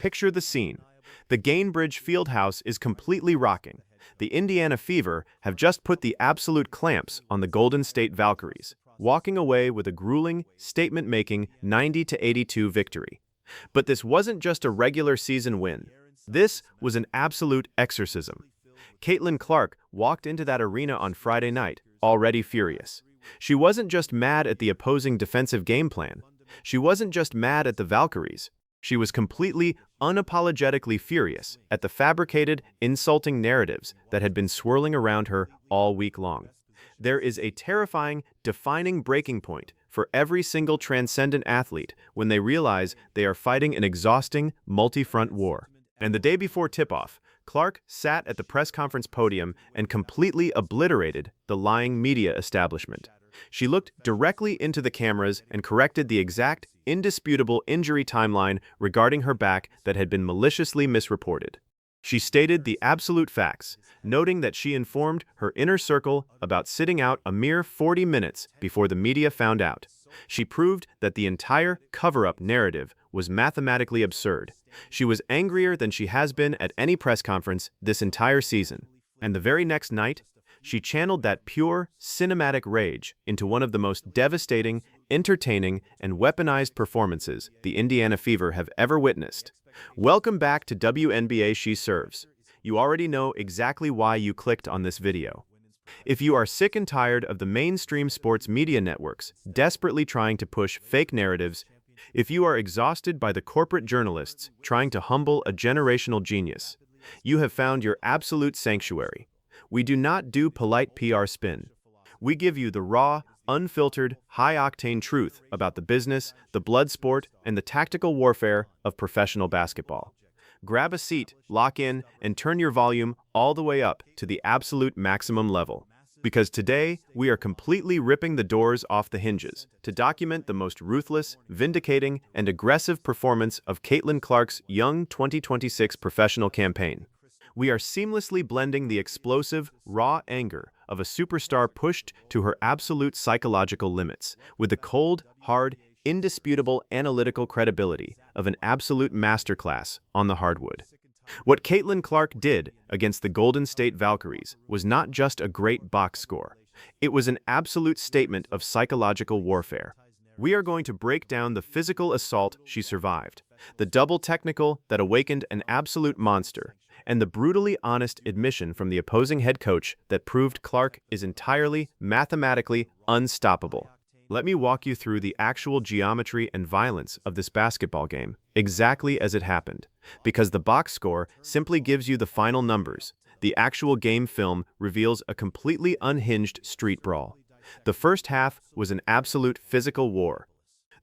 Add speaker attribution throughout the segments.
Speaker 1: Picture the scene. The Gainbridge Fieldhouse is completely rocking. The Indiana Fever have just put the absolute clamps on the Golden State Valkyries, walking away with a grueling, statement-making 90-82 victory. But this wasn't just a regular season win. This was an absolute exorcism. Caitlin Clark walked into that arena on Friday night, already furious. She wasn't just mad at the opposing defensive game plan. She wasn't just mad at the Valkyries. She was completely, unapologetically furious at the fabricated, insulting narratives that had been swirling around her all week long. There is a terrifying, defining breaking point for every single transcendent athlete when they realize they are fighting an exhausting, multi-front war. And the day before tip-off, Clark sat at the press conference podium and completely obliterated the lying media establishment. She looked directly into the cameras and corrected the exact, indisputable injury timeline regarding her back that had been maliciously misreported. She stated the absolute facts, noting that she informed her inner circle about sitting out a mere 40 minutes before the media found out. She proved that the entire cover-up narrative was mathematically absurd. She was angrier than she has been at any press conference this entire season. And the very next night, she channeled that pure, cinematic rage into one of the most devastating, entertaining, and weaponized performances the Indiana Fever have ever witnessed. Welcome back to WNBA She Serves. You already know exactly why you clicked on this video. If you are sick and tired of the mainstream sports media networks desperately trying to push fake narratives, if you are exhausted by the corporate journalists trying to humble a generational genius, you have found your absolute sanctuary. We do not do polite PR spin. We give you the raw, unfiltered, high-octane truth about the business, the blood sport, and the tactical warfare of professional basketball. Grab a seat, lock in, and turn your volume all the way up to the absolute maximum level. Because today, we are completely ripping the doors off the hinges to document the most ruthless, vindicating, and aggressive performance of Caitlin Clark's young 2026 professional campaign. We are seamlessly blending the explosive, raw anger of a superstar pushed to her absolute psychological limits with the cold, hard, indisputable analytical credibility of an absolute masterclass on the hardwood. What Caitlin Clark did against the Golden State Valkyries was not just a great box score. It was an absolute statement of psychological warfare. We are going to break down the physical assault she survived, the double technical that awakened an absolute monster, and the brutally honest admission from the opposing head coach that proved Clark is entirely, mathematically unstoppable. Let me walk you through the actual geometry and violence of this basketball game, exactly as it happened. Because the box score simply gives you the final numbers, the actual game film reveals a completely unhinged street brawl. The first half was an absolute physical war.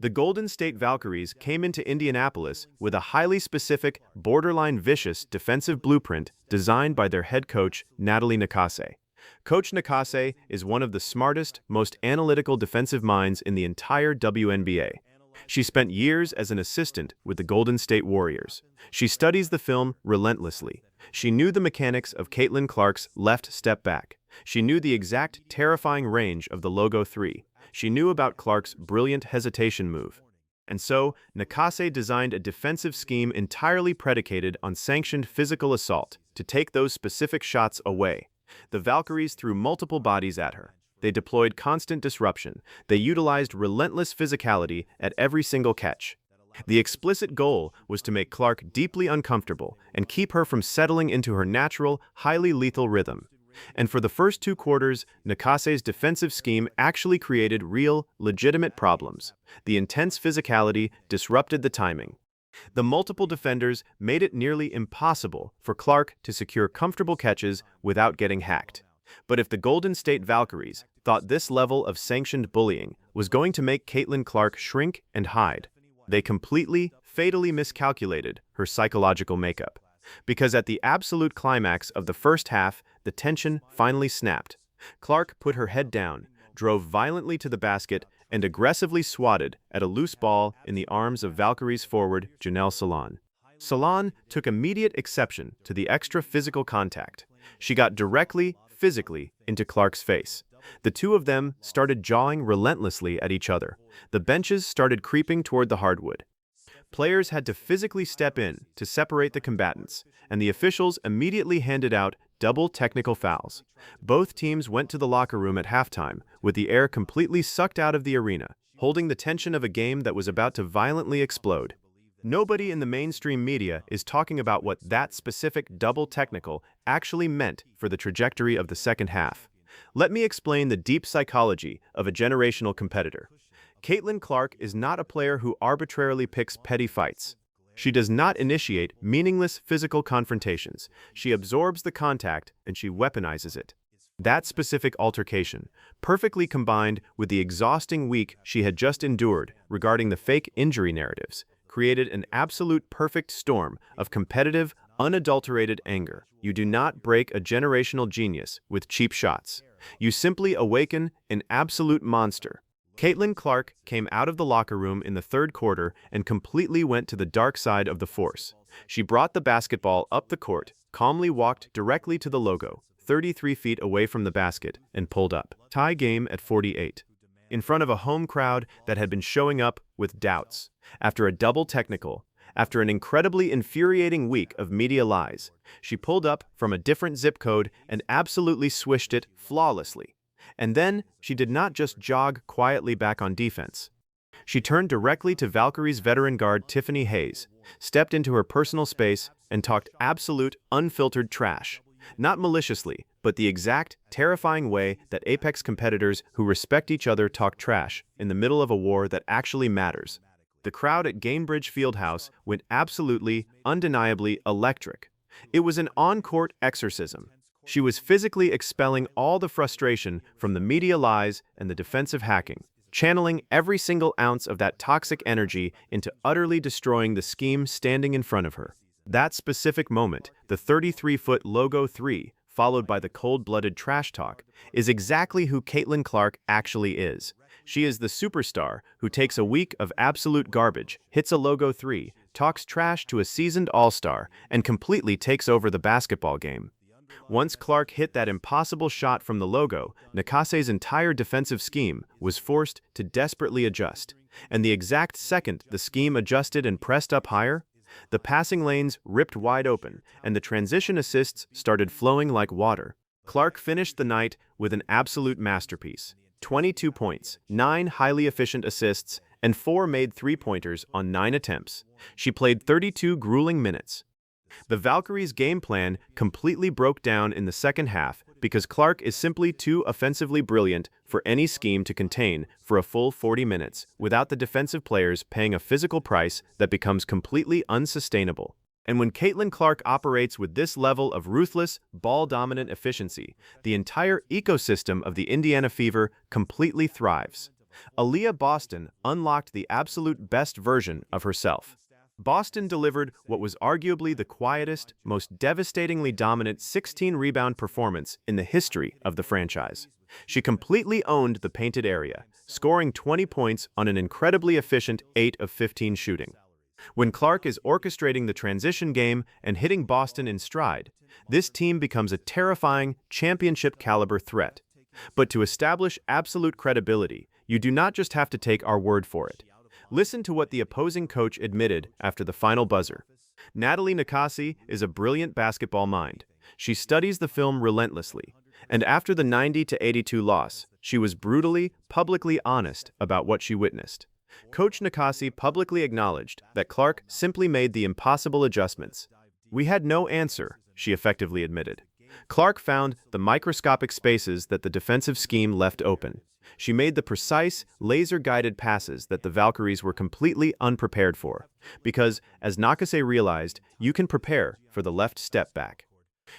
Speaker 1: The Golden State Valkyries came into Indianapolis with a highly specific, borderline vicious defensive blueprint designed by their head coach, Nakase. Coach Nakase is one of the smartest, most analytical defensive minds in the entire WNBA. She spent years as an assistant with the Golden State Warriors. She studies the film relentlessly. She knew the mechanics of Caitlin Clark's left step back. She knew the exact terrifying range of the logo 3. She knew about Clark's brilliant hesitation move. And so, Nakase designed a defensive scheme entirely predicated on sanctioned physical assault to take those specific shots away. The Valkyries threw multiple bodies at her. They deployed constant disruption. They utilized relentless physicality at every single catch. The explicit goal was to make Clark deeply uncomfortable and keep her from settling into her natural, highly lethal rhythm. And for the first 2 quarters, Nakase's defensive scheme actually created real, legitimate problems. The intense physicality disrupted the timing. The multiple defenders made it nearly impossible for Clark to secure comfortable catches without getting hacked. But if the Golden State Valkyries thought this level of sanctioned bullying was going to make Caitlin Clark shrink and hide, they completely, fatally miscalculated her psychological makeup. Because at the absolute climax of the first half, the tension finally snapped. Clark put her head down, drove violently to the basket, and aggressively swatted at a loose ball in the arms of Valkyries forward Janelle Salon. Salon took immediate exception to the extra physical contact. She got directly, physically, into Clark's face. The two of them started jawing relentlessly at each other. The benches started creeping toward the hardwood. Players had to physically step in to separate the combatants, and the officials immediately handed out double technical fouls. Both teams went to the locker room at halftime, with the air completely sucked out of the arena, holding the tension of a game that was about to violently explode. Nobody in the mainstream media is talking about what that specific double technical actually meant for the trajectory of the second half. Let me explain the deep psychology of a generational competitor. Caitlin Clark is not a player who arbitrarily picks petty fights. She does not initiate meaningless physical confrontations. She absorbs the contact and she weaponizes it. That specific altercation, perfectly combined with the exhausting week she had just endured regarding the fake injury narratives, created an absolute perfect storm of competitive, unadulterated anger. You do not break a generational genius with cheap shots. You simply awaken an absolute monster. Caitlin Clark came out of the locker room in the third quarter and completely went to the dark side of the force. She brought the basketball up the court, calmly walked directly to the logo, 33 feet away from the basket, and pulled up. Tie game at 48. In front of a home crowd that had been showing up with doubts. After a double technical, after an incredibly infuriating week of media lies, she pulled up from a different zip code and absolutely swished it flawlessly. And then, she did not just jog quietly back on defense. She turned directly to Valkyries veteran guard Tiffany Hayes, stepped into her personal space, and talked absolute, unfiltered trash. Not maliciously, but the exact, terrifying way that Apex competitors who respect each other talk trash in the middle of a war that actually matters. The crowd at Gainbridge Fieldhouse went absolutely, undeniably electric. It was an on-court exorcism. She was physically expelling all the frustration from the media lies and the defensive hacking, channeling every single ounce of that toxic energy into utterly destroying the scheme standing in front of her. That specific moment, the 33-foot logo 3, followed by the cold-blooded trash talk, is exactly who Caitlin Clark actually is. She is the superstar who takes a week of absolute garbage, hits a logo 3, talks trash to a seasoned all-star, and completely takes over the basketball game. Once Clark hit that impossible shot from the logo, Nakase's entire defensive scheme was forced to desperately adjust. And the exact second the scheme adjusted and pressed up higher, the passing lanes ripped wide open, and the transition assists started flowing like water. Clark finished the night with an absolute masterpiece. 22 points, 9 highly efficient assists, and 4 made three-pointers on 9 attempts. She played 32 grueling minutes. The Valkyries' game plan completely broke down in the second half because Clark is simply too offensively brilliant for any scheme to contain for a full 40 minutes without the defensive players paying a physical price that becomes completely unsustainable. And when Caitlin Clark operates with this level of ruthless, ball-dominant efficiency, the entire ecosystem of the Indiana Fever completely thrives. Aaliyah Boston unlocked the absolute best version of herself. Boston delivered what was arguably the quietest, most devastatingly dominant 16-rebound performance in the history of the franchise. She completely owned the painted area, scoring 20 points on an incredibly efficient 8 of 15 shooting. When Clark is orchestrating the transition game and hitting Boston in stride, this team becomes a terrifying, championship-caliber threat. But to establish absolute credibility, you do not just have to take our word for it. Listen to what the opposing coach admitted after the final buzzer. Natalie Nakase is a brilliant basketball mind. She studies the film relentlessly. And after the 90-82 loss, she was brutally, publicly honest about what she witnessed. Coach Nakase publicly acknowledged that Clark simply made the impossible adjustments. "We had no answer," she effectively admitted. Clark found the microscopic spaces that the defensive scheme left open. She made the precise, laser-guided passes that the Valkyries were completely unprepared for. Because, as Nakase realized, you can prepare for the left step back.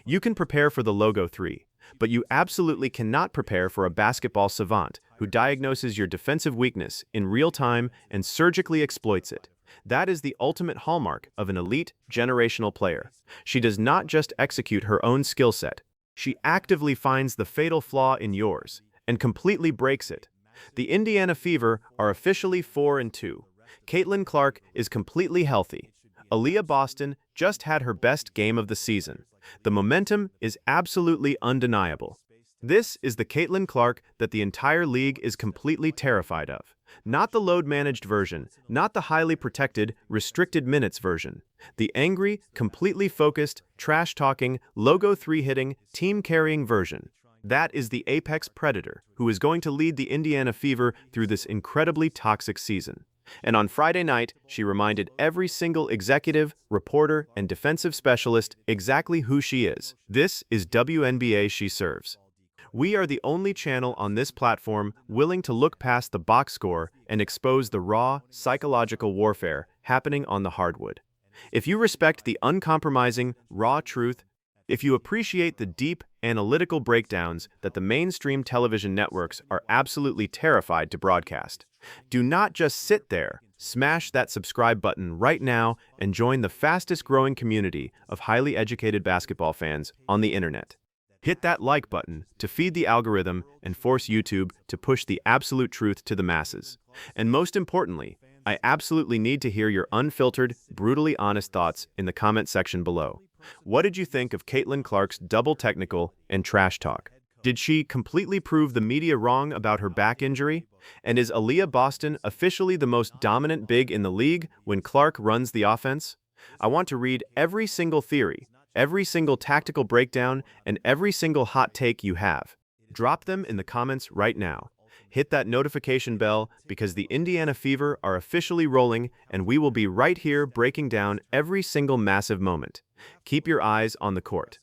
Speaker 1: You can prepare for the logo 3, but you absolutely cannot prepare for a basketball savant who diagnoses your defensive weakness in real time and surgically exploits it. That is the ultimate hallmark of an elite, generational player. She does not just execute her own skill set. She actively finds the fatal flaw in yours and completely breaks it. The Indiana Fever are officially 4-2. Caitlin Clark is completely healthy. Aaliyah Boston just had her best game of the season. The momentum is absolutely undeniable. This is the Caitlin Clark that the entire league is completely terrified of. Not the load-managed version, not the highly protected, restricted minutes version. The angry, completely focused, trash-talking, logo 3-hitting, team-carrying version. That is the apex predator who is going to lead the Indiana Fever through this incredibly toxic season. And on Friday night, she reminded every single executive, reporter, and defensive specialist exactly who she is. This is WNBA she serves. We are the only channel on this platform willing to look past the box score and expose the raw, psychological warfare happening on the hardwood. If you respect the uncompromising, raw truth, if you appreciate the deep, analytical breakdowns that the mainstream television networks are absolutely terrified to broadcast, do not just sit there. Smash that subscribe button right now and join the fastest-growing community of highly educated basketball fans on the internet. Hit that like button to feed the algorithm and force YouTube to push the absolute truth to the masses. And most importantly, I absolutely need to hear your unfiltered, brutally honest thoughts in the comment section below. What did you think of Caitlin Clark's double technical and trash talk? Did she completely prove the media wrong about her back injury? And is Aaliyah Boston officially the most dominant big in the league when Clark runs the offense? I want to read every single theory, every single tactical breakdown, and every single hot take you have. Drop them in the comments right now. Hit that notification bell because the Indiana Fever are officially rolling and we will be right here breaking down every single massive moment. Keep your eyes on the court.